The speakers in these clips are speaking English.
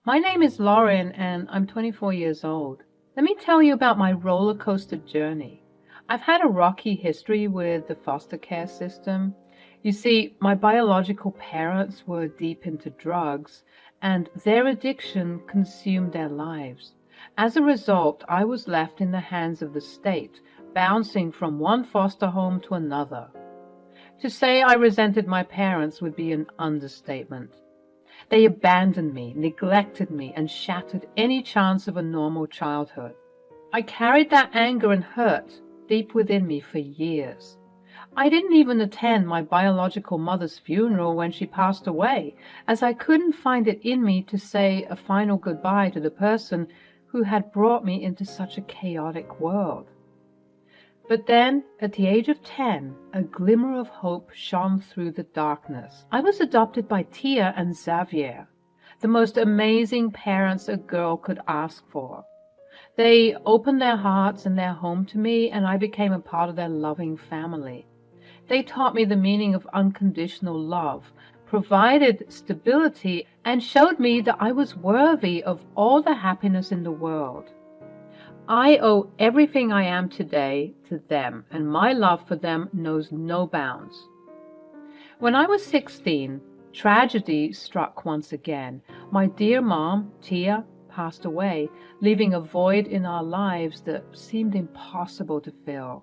My name is Lauren and I'm 24 years old. Let me tell you about my roller coaster journey. I've had a rocky history with the foster care system. You see, my biological parents were deep into drugs and their addiction consumed their lives. As a result, I was left in the hands of the state, bouncing from one foster home to another. To say I resented my parents would be an understatement. They abandoned me, neglected me, and shattered any chance of a normal childhood. I carried that anger and hurt deep within me for years. I didn't even attend my biological mother's funeral when she passed away, as I couldn't find it in me to say a final goodbye to the person who had brought me into such a chaotic world. But then, at the age of 10, a glimmer of hope shone through the darkness. I was adopted by Tia and Xavier, the most amazing parents a girl could ask for. They opened their hearts and their home to me, and I became a part of their loving family. They taught me the meaning of unconditional love, provided stability, and showed me that I was worthy of all the happiness in the world. I owe everything I am today to them, and my love for them knows no bounds. When I was 16, tragedy struck once again. My dear mom, Tia, passed away, leaving a void in our lives that seemed impossible to fill.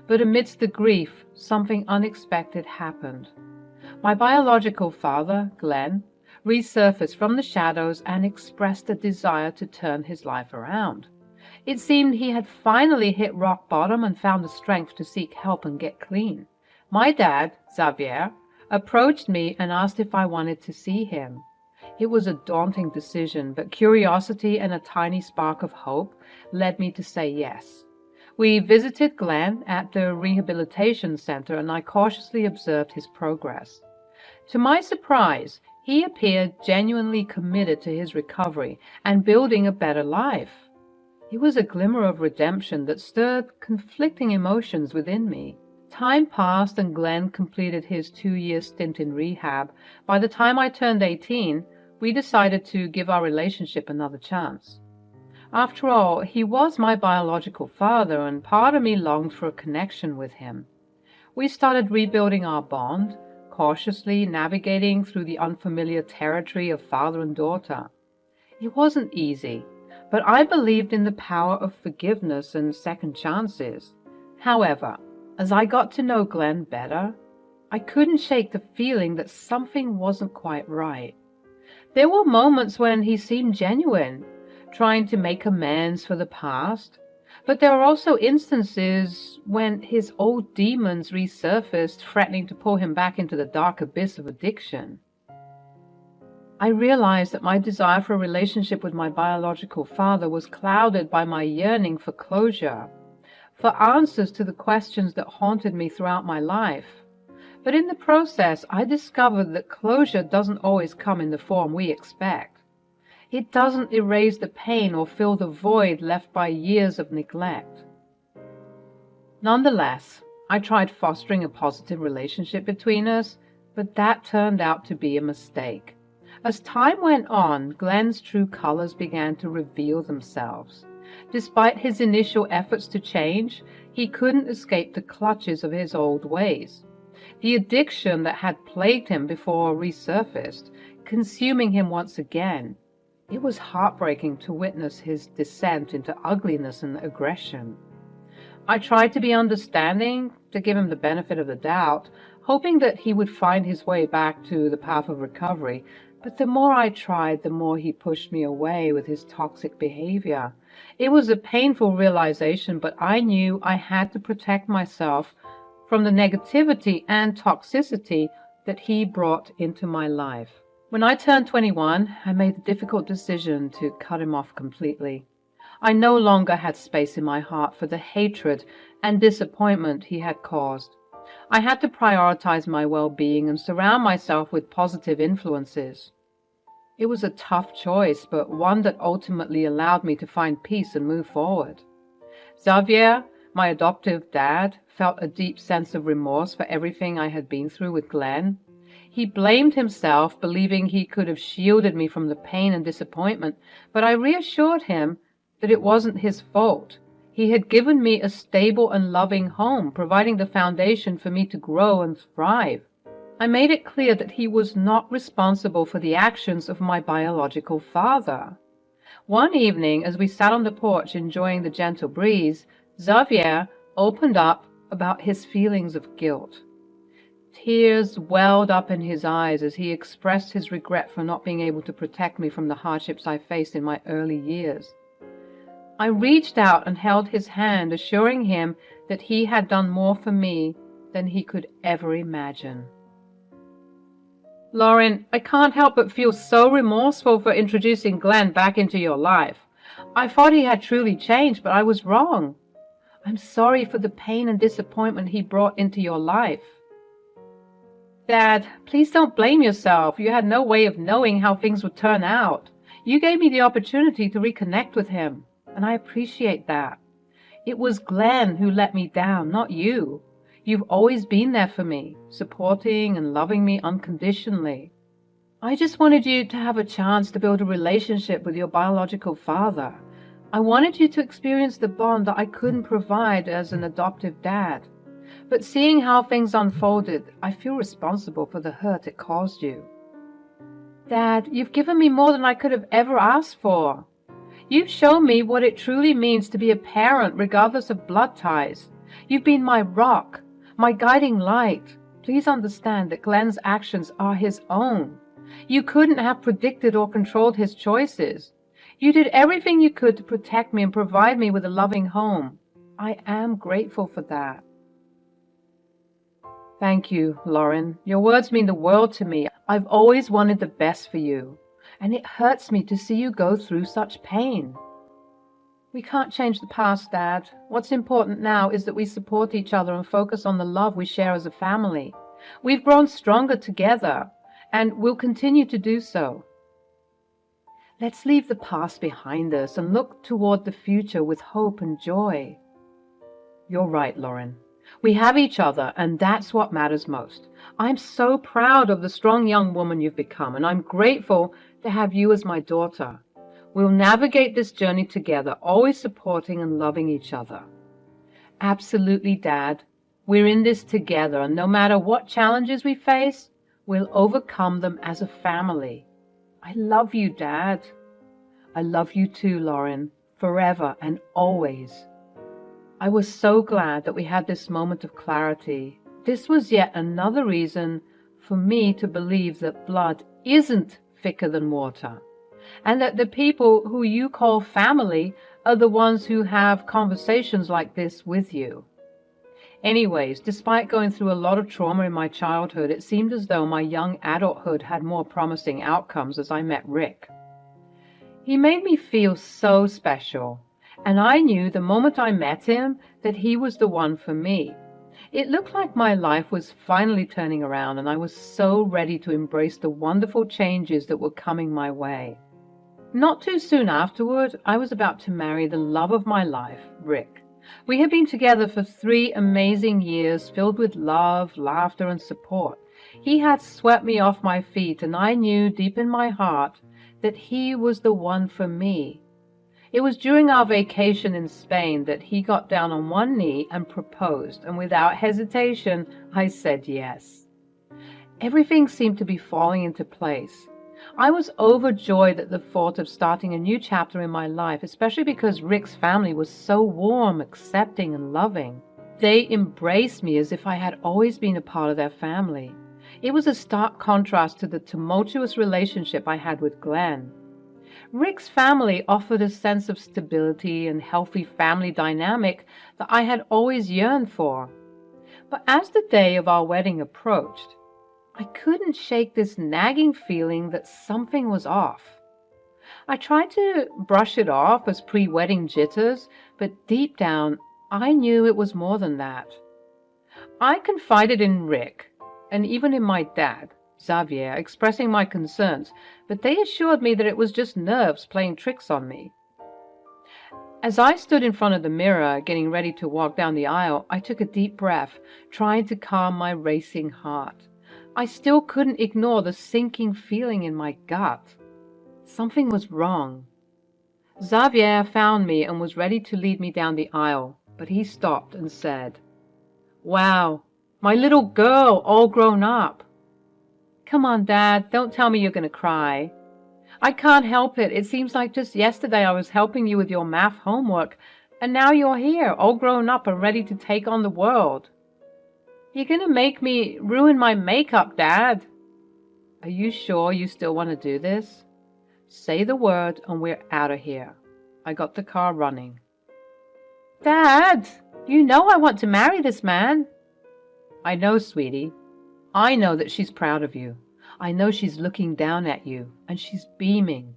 But amidst the grief, something unexpected happened. My biological father, Glenn, resurfaced from the shadows and expressed a desire to turn his life around. It seemed he had finally hit rock bottom and found the strength to seek help and get clean. My dad, Xavier, approached me and asked if I wanted to see him. It was a daunting decision, but curiosity and a tiny spark of hope led me to say yes. We visited Glenn at the rehabilitation center and I cautiously observed his progress. To my surprise, he appeared genuinely committed to his recovery and building a better life. It was a glimmer of redemption that stirred conflicting emotions within me. Time passed and Glenn completed his 2-year stint in rehab. By the time I turned 18, we decided to give our relationship another chance. After all, he was my biological father, and part of me longed for a connection with him. We started rebuilding our bond, cautiously navigating through the unfamiliar territory of father and daughter. It wasn't easy, but I believed in the power of forgiveness and second chances. However, as I got to know Glenn better, I couldn't shake the feeling that something wasn't quite right. There were moments when he seemed genuine, trying to make amends for the past, but there were also instances when his old demons resurfaced, threatening to pull him back into the dark abyss of addiction. I realized that my desire for a relationship with my biological father was clouded by my yearning for closure, for answers to the questions that haunted me throughout my life. But in the process, I discovered that closure doesn't always come in the form we expect. It doesn't erase the pain or fill the void left by years of neglect. Nonetheless, I tried fostering a positive relationship between us, but that turned out to be a mistake. As time went on, Glenn's true colors began to reveal themselves. Despite his initial efforts to change, he couldn't escape the clutches of his old ways. The addiction that had plagued him before resurfaced, consuming him once again. It was heartbreaking to witness his descent into ugliness and aggression. I tried to be understanding, to give him the benefit of the doubt, hoping that he would find his way back to the path of recovery. But the more I tried, the more he pushed me away with his toxic behavior. It was a painful realization, but I knew I had to protect myself from the negativity and toxicity that he brought into my life. When I turned 21, I made the difficult decision to cut him off completely. I no longer had space in my heart for the hatred and disappointment he had caused. I had to prioritize my well-being and surround myself with positive influences. It was a tough choice, but one that ultimately allowed me to find peace and move forward. Xavier, my adoptive dad, felt a deep sense of remorse for everything I had been through with Glenn. He blamed himself, believing he could have shielded me from the pain and disappointment, but I reassured him that it wasn't his fault. He had given me a stable and loving home, providing the foundation for me to grow and thrive. I made it clear that he was not responsible for the actions of my biological father. One evening, as we sat on the porch enjoying the gentle breeze, Xavier opened up about his feelings of guilt. Tears welled up in his eyes as he expressed his regret for not being able to protect me from the hardships I faced in my early years. I reached out and held his hand, assuring him that he had done more for me than he could ever imagine. Lauren, I can't help but feel so remorseful for introducing Glenn back into your life. I thought he had truly changed, but I was wrong. I'm sorry for the pain and disappointment he brought into your life. Dad, please don't blame yourself. You had no way of knowing how things would turn out. You gave me the opportunity to reconnect with him, and I appreciate that. It was Glenn who let me down, not you. You've always been there for me, supporting and loving me unconditionally. I just wanted you to have a chance to build a relationship with your biological father. I wanted you to experience the bond that I couldn't provide as an adoptive dad. But seeing how things unfolded, I feel responsible for the hurt it caused you. Dad, you've given me more than I could have ever asked for. You've shown me what it truly means to be a parent regardless of blood ties. You've been my rock, my guiding light. Please understand that Glenn's actions are his own. You couldn't have predicted or controlled his choices. You did everything you could to protect me and provide me with a loving home. I am grateful for that. Thank you, Lauren. Your words mean the world to me. I've always wanted the best for you, and it hurts me to see you go through such pain. We can't change the past, Dad. What's important now is that we support each other and focus on the love we share as a family. We've grown stronger together, and we'll continue to do so. Let's leave the past behind us and look toward the future with hope and joy. You're right, Lauren. We have each other, and that's what matters most. I'm so proud of the strong young woman you've become, and I'm grateful to have you as my daughter. We'll navigate this journey together, always supporting and loving each other. Absolutely, Dad. We're in this together, and no matter what challenges we face, we'll overcome them as a family. I love you, Dad. I love you too, Lauren, forever and always. I was so glad that we had this moment of clarity. This was yet another reason for me to believe that blood isn't thicker than water, and that the people who you call family are the ones who have conversations like this with you. Anyways, despite going through a lot of trauma in my childhood, it seemed as though my young adulthood had more promising outcomes as I met Rick. He made me feel so special, and I knew the moment I met him that he was the one for me. It looked like my life was finally turning around, and I was so ready to embrace the wonderful changes that were coming my way. Not too soon afterward, I was about to marry the love of my life, Rick. We had been together for 3 amazing years, filled with love, laughter, and support. He had swept me off my feet, and I knew deep in my heart that he was the one for me. It was during our vacation in Spain that he got down on one knee and proposed, and without hesitation, I said yes. Everything seemed to be falling into place. I was overjoyed at the thought of starting a new chapter in my life, especially because Rick's family was so warm, accepting, and loving. They embraced me as if I had always been a part of their family. It was a stark contrast to the tumultuous relationship I had with Glenn. Rick's family offered a sense of stability and healthy family dynamic that I had always yearned for. But as the day of our wedding approached, I couldn't shake this nagging feeling that something was off. I tried to brush it off as pre-wedding jitters, but deep down, I knew it was more than that. I confided in Rick, and even in my dad, Xavier, expressing my concerns, but they assured me that it was just nerves playing tricks on me. As I stood in front of the mirror, getting ready to walk down the aisle, I took a deep breath, trying to calm my racing heart. I still couldn't ignore the sinking feeling in my gut. Something was wrong. Xavier found me and was ready to lead me down the aisle, but he stopped and said, "Wow, my little girl, all grown up." "Come on, Dad, don't tell me you're going to cry." "I can't help it. It seems like just yesterday I was helping you with your math homework, and now you're here, all grown up and ready to take on the world." "You're going to make me ruin my makeup, Dad." "Are you sure you still want to do this? Say the word and we're out of here." I got the car running. "Dad, you know I want to marry this man." "I know, sweetie. I know that she's proud of you. I know she's looking down at you, and she's beaming."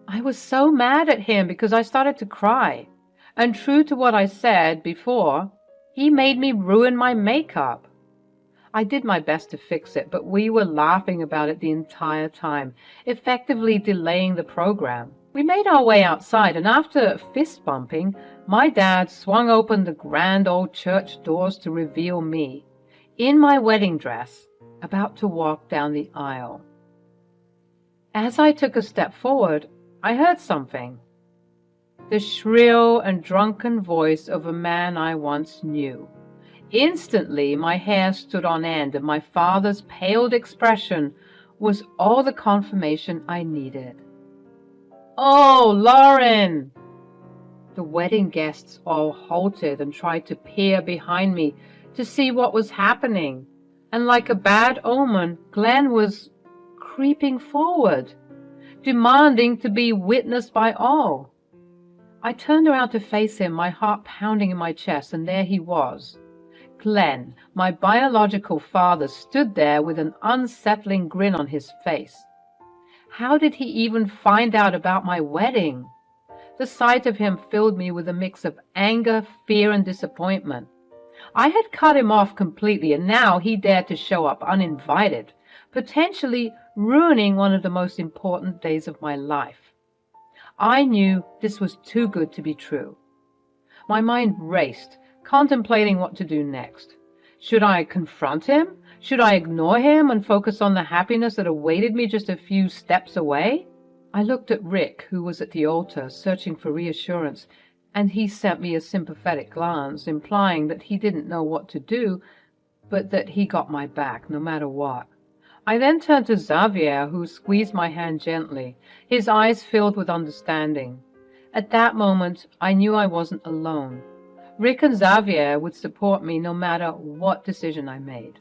I was so mad at him because I started to cry. And true to what I said before, he made me ruin my makeup. I did my best to fix it, but we were laughing about it the entire time, effectively delaying the program. We made our way outside, and after fist bumping, my dad swung open the grand old church doors to reveal me, in my wedding dress, about to walk down the aisle. As I took a step forward, I heard something. The shrill and drunken voice of a man I once knew. Instantly, my hair stood on end, and my father's paled expression was all the confirmation I needed. "Oh, Lauren!" The wedding guests all halted and tried to peer behind me to see what was happening, and like a bad omen, Glenn was creeping forward, demanding to be witnessed by all. I turned around to face him, my heart pounding in my chest, and there he was. Glenn, my biological father, stood there with an unsettling grin on his face. How did he even find out about my wedding? The sight of him filled me with a mix of anger, fear, and disappointment. I had cut him off completely, and now he dared to show up uninvited, potentially ruining one of the most important days of my life. I knew this was too good to be true. My mind raced, contemplating what to do next. Should I confront him? Should I ignore him and focus on the happiness that awaited me just a few steps away? I looked at Rick, who was at the altar, searching for reassurance, and he sent me a sympathetic glance, implying that he didn't know what to do, but that he got my back, no matter what. I then turned to Xavier, who squeezed my hand gently, his eyes filled with understanding. At that moment, I knew I wasn't alone. Rick and Xavier would support me no matter what decision I made.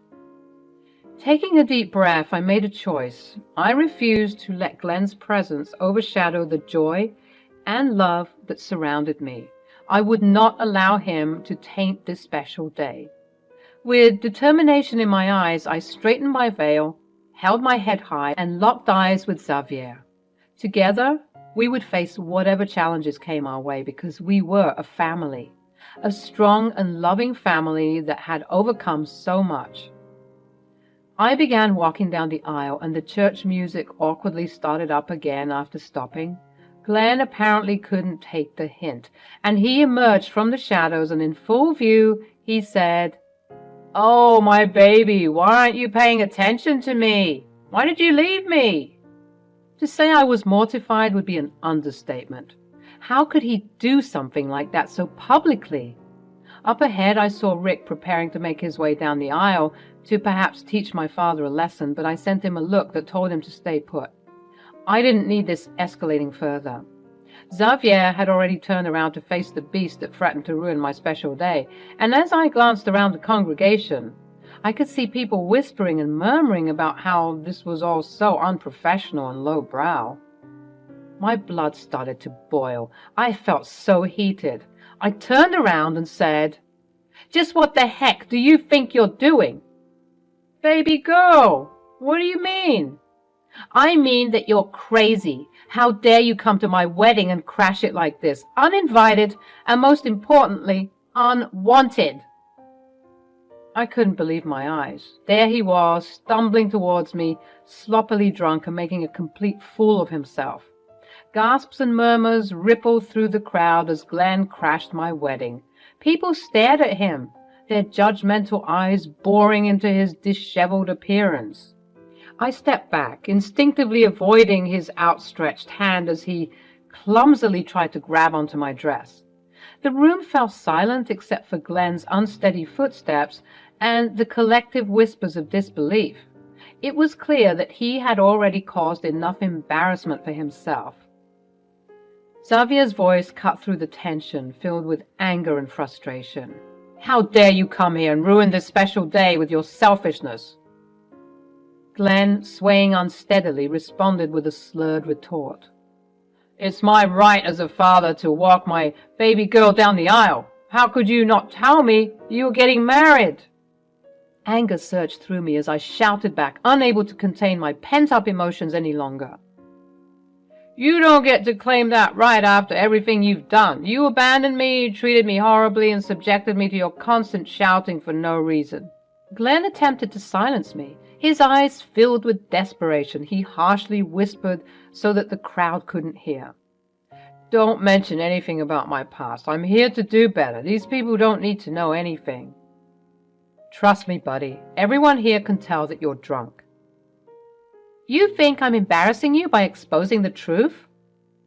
Taking a deep breath, I made a choice. I refused to let Glenn's presence overshadow the joy and love that surrounded me. I would not allow him to taint this special day. With determination in my eyes, I straightened my veil, held my head high, and locked eyes with Xavier. Together, we would face whatever challenges came our way because we were a family, a strong and loving family that had overcome so much. I began walking down the aisle, and the church music awkwardly started up again after stopping. Glenn apparently couldn't take the hint, and he emerged from the shadows, and in full view, he said, "Oh, my baby, why aren't you paying attention to me? Why did you leave me?" To say I was mortified would be an understatement. How could he do something like that so publicly? Up ahead, I saw Rick preparing to make his way down the aisle to perhaps teach my father a lesson, but I sent him a look that told him to stay put. I didn't need this escalating further. Xavier had already turned around to face the beast that threatened to ruin my special day, and as I glanced around the congregation, I could see people whispering and murmuring about how this was all so unprofessional and lowbrow. My blood started to boil. I felt so heated. I turned around and said, "Just what the heck do you think you're doing?" "Baby girl, what do you mean?" "I mean that you're crazy. How dare you come to my wedding and crash it like this, uninvited, and most importantly, unwanted." I couldn't believe my eyes. There he was, stumbling towards me, sloppily drunk and making a complete fool of himself. Gasps and murmurs rippled through the crowd as Glenn crashed my wedding. People stared at him. their judgmental eyes boring into his disheveled appearance. I stepped back, instinctively avoiding his outstretched hand as he clumsily tried to grab onto my dress. The room fell silent except for Glenn's unsteady footsteps and the collective whispers of disbelief. It was clear that he had already caused enough embarrassment for himself. Xavier's voice cut through the tension, filled with anger and frustration. "How dare you come here and ruin this special day with your selfishness?" Glenn, swaying unsteadily, responded with a slurred retort. "It's my right as a father to walk my baby girl down the aisle. How could you not tell me you were getting married?" Anger surged through me as I shouted back, unable to contain my pent-up emotions any longer. "You don't get to claim that right after everything you've done. You abandoned me, treated me horribly, and subjected me to your constant shouting for no reason." Glenn attempted to silence me. His eyes filled with desperation, he harshly whispered so that the crowd couldn't hear. "Don't mention anything about my past. I'm here to do better. These people don't need to know anything." "Trust me, buddy. Everyone here can tell that you're drunk." "You think I'm embarrassing you by exposing the truth?"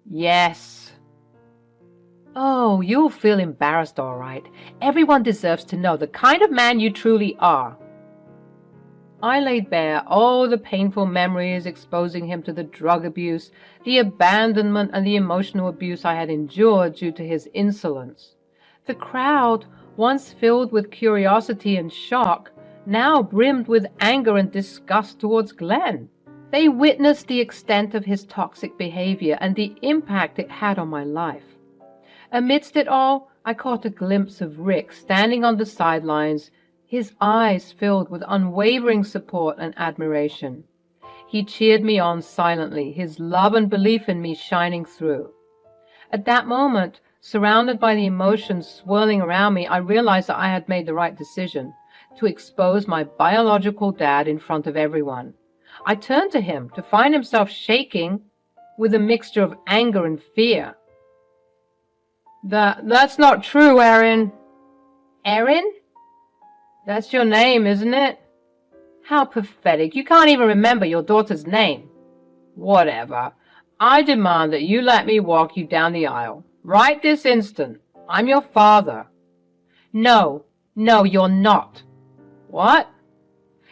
"Yes." "Oh, you'll feel embarrassed, all right. Everyone deserves to know the kind of man you truly are." I laid bare all the painful memories, exposing him to the drug abuse, the abandonment, and the emotional abuse I had endured due to his insolence. The crowd, once filled with curiosity and shock, now brimmed with anger and disgust towards Glenn. They witnessed the extent of his toxic behavior and the impact it had on my life. Amidst it all, I caught a glimpse of Rick standing on the sidelines, his eyes filled with unwavering support and admiration. He cheered me on silently, his love and belief in me shining through. At that moment, surrounded by the emotions swirling around me, I realized that I had made the right decision, to expose my biological dad in front of everyone. I turned to him to find himself shaking with a mixture of anger and fear. That's not true, Erin." "Erin? That's your name, isn't it?" "How pathetic. You can't even remember your daughter's name." "Whatever. I demand that you let me walk you down the aisle. Right this instant. I'm your father." No, you're not." "What?"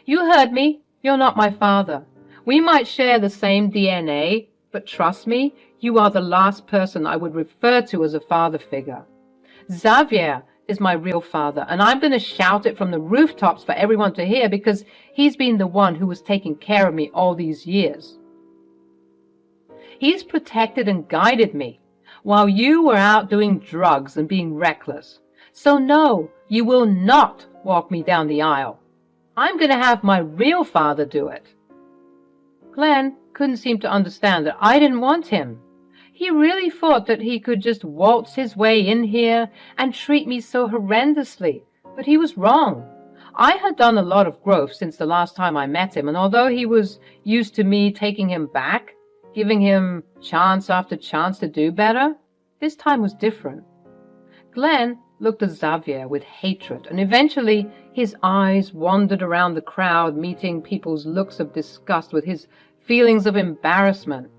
"You heard me. You're not my father. We might share the same DNA, but trust me, you are the last person I would refer to as a father figure. Xavier is my real father, and I'm going to shout it from the rooftops for everyone to hear because he's been the one who was taking care of me all these years. He's protected and guided me while you were out doing drugs and being reckless. So no, you will not walk me down the aisle. I'm going to have my real father do it." Glenn couldn't seem to understand that I didn't want him. He really thought that he could just waltz his way in here and treat me so horrendously, but he was wrong. I had done a lot of growth since the last time I met him, and although he was used to me taking him back, giving him chance after chance to do better, this time was different. Glenn looked at Xavier with hatred, and eventually his eyes wandered around the crowd, meeting people's looks of disgust with his feelings of embarrassment.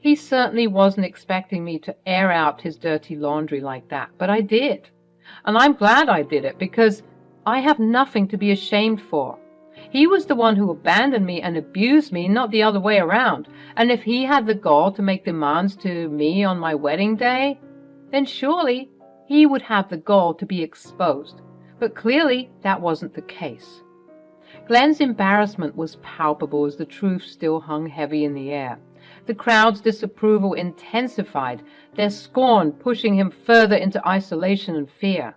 He certainly wasn't expecting me to air out his dirty laundry like that, but I did. And I'm glad I did it, because I have nothing to be ashamed for. He was the one who abandoned me and abused me, not the other way around. And if he had the gall to make demands to me on my wedding day, then surely he would have the gall to be exposed. But clearly that wasn't the case. Glenn's embarrassment was palpable as the truth still hung heavy in the air. The crowd's disapproval intensified, their scorn pushing him further into isolation and fear.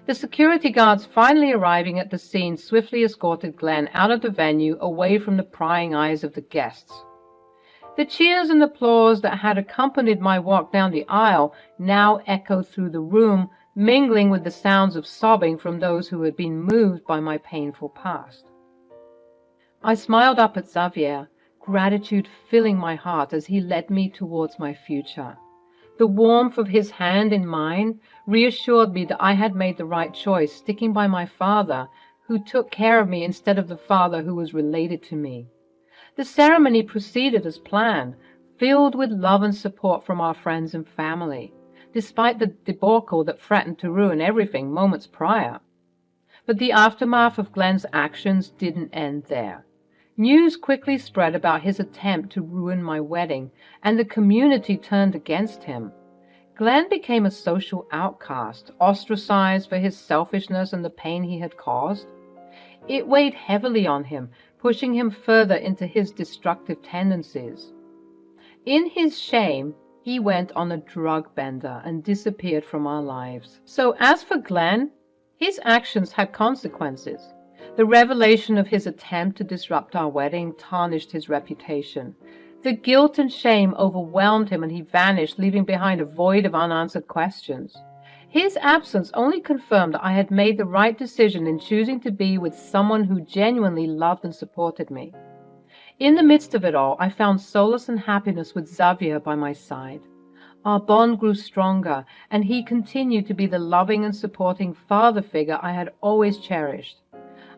The security guards finally arriving at the scene swiftly escorted Glenn out of the venue, away from the prying eyes of the guests. The cheers and applause that had accompanied my walk down the aisle now echoed through the room, mingling with the sounds of sobbing from those who had been moved by my painful past. I smiled up at Xavier, gratitude filling my heart as he led me towards my future. The warmth of his hand in mine reassured me that I had made the right choice, sticking by my father, who took care of me instead of the father who was related to me. The ceremony proceeded as planned, filled with love and support from our friends and family, despite the debacle that threatened to ruin everything moments prior. But the aftermath of Glenn's actions didn't end there. News quickly spread about his attempt to ruin my wedding, and the community turned against him. Glenn became a social outcast, ostracized for his selfishness and the pain he had caused. It weighed heavily on him, pushing him further into his destructive tendencies. In his shame, he went on a drug bender and disappeared from our lives. So as for Glenn, his actions had consequences. The revelation of his attempt to disrupt our wedding tarnished his reputation. The guilt and shame overwhelmed him and he vanished, leaving behind a void of unanswered questions. His absence only confirmed that I had made the right decision in choosing to be with someone who genuinely loved and supported me. In the midst of it all, I found solace and happiness with Xavier by my side. Our bond grew stronger, and he continued to be the loving and supporting father figure I had always cherished.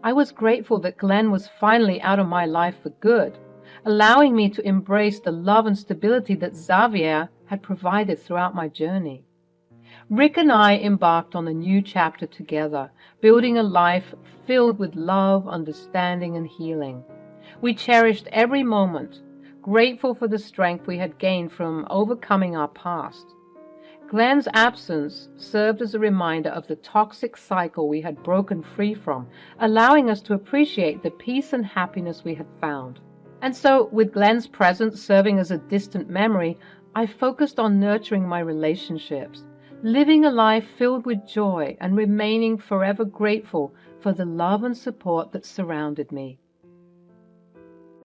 I was grateful that Glenn was finally out of my life for good, allowing me to embrace the love and stability that Xavier had provided throughout my journey. Rick and I embarked on a new chapter together, building a life filled with love, understanding, and healing. We cherished every moment, grateful for the strength we had gained from overcoming our past. Glenn's absence served as a reminder of the toxic cycle we had broken free from, allowing us to appreciate the peace and happiness we had found. And so, with Glenn's presence serving as a distant memory, I focused on nurturing my relationships, living a life filled with joy and remaining forever grateful for the love and support that surrounded me.